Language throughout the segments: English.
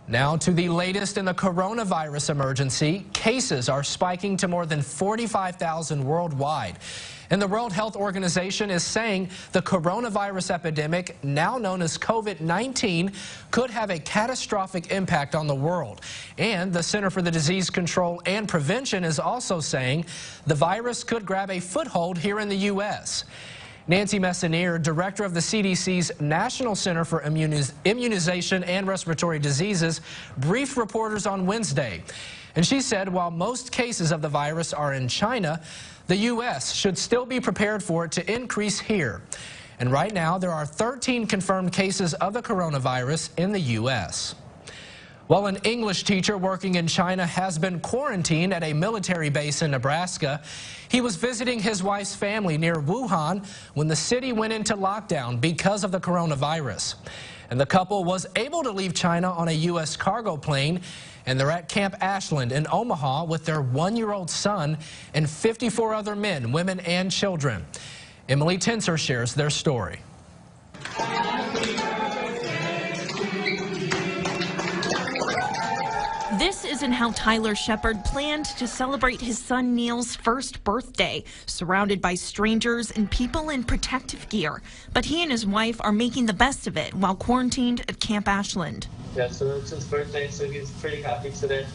Now to the latest in the coronavirus emergency. Cases are spiking to more than 45,000 worldwide. And the World Health Organization is saying the coronavirus epidemic, now known as COVID-19, could have a catastrophic impact on the world. And the Center for the Disease Control and Prevention is also saying the virus could grab a foothold here in the U.S. Nancy Messonnier, director of the CDC's National Center for Immunization and Respiratory Diseases, briefed reporters on Wednesday. And she said while most cases of the virus are in China, the U.S. should still be prepared for it to increase here. And right now, there are 13 confirmed cases of the coronavirus in the U.S. While an English teacher working in China has been quarantined at a military base in Nebraska, he was visiting his wife's family near Wuhan when the city went into lockdown because of the coronavirus. And the couple was able to leave China on a U.S. cargo plane, and they're at Camp Ashland in Omaha with their 1-year-old son and 54 other men, women, and children. Emily Tenser shares their story. This isn't how Tyler Shepard planned to celebrate his son Neil's first birthday, surrounded by strangers and people in protective gear. But he and his wife are making the best of it while quarantined at Camp Ashland. Yeah, so it's his birthday, so he's pretty happy today.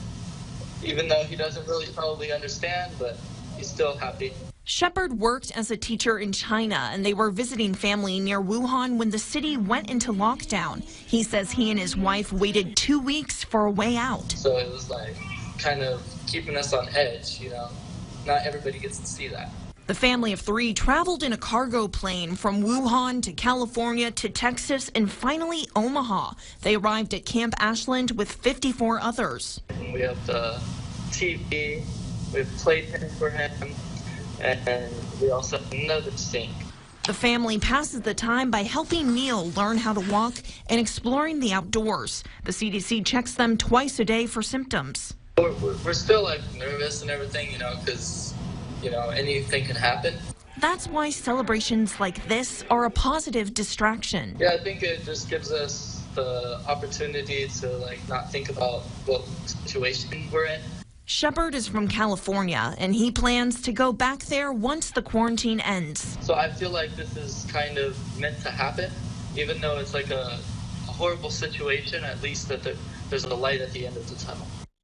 Even though he doesn't really probably understand, but he's still happy. Shepard worked as a teacher in China, and they were visiting family near Wuhan when the city went into lockdown. He says he and his wife waited 2 weeks for a way out. So it was like kind of keeping us on edge, you know. Not everybody gets to see that. The family of 3 traveled in a cargo plane from Wuhan to California to Texas and finally Omaha. They arrived at Camp Ashland with 54 others. We have the TV, we have playpen for him, and we also have another sink. The family passes the time by helping Neil learn how to walk and exploring the outdoors. The CDC checks them twice a day for symptoms. We're still like nervous and everything, you know, because, you know, anything can happen. That's why celebrations like this are a positive distraction. Yeah, I think it just gives us the opportunity to like not think about what situation we're in. Shepard is from California, and he plans to go back there once the quarantine ends. So I feel like this is kind of meant to happen, even though it's like a horrible situation, at least that there's a light at the end of the tunnel.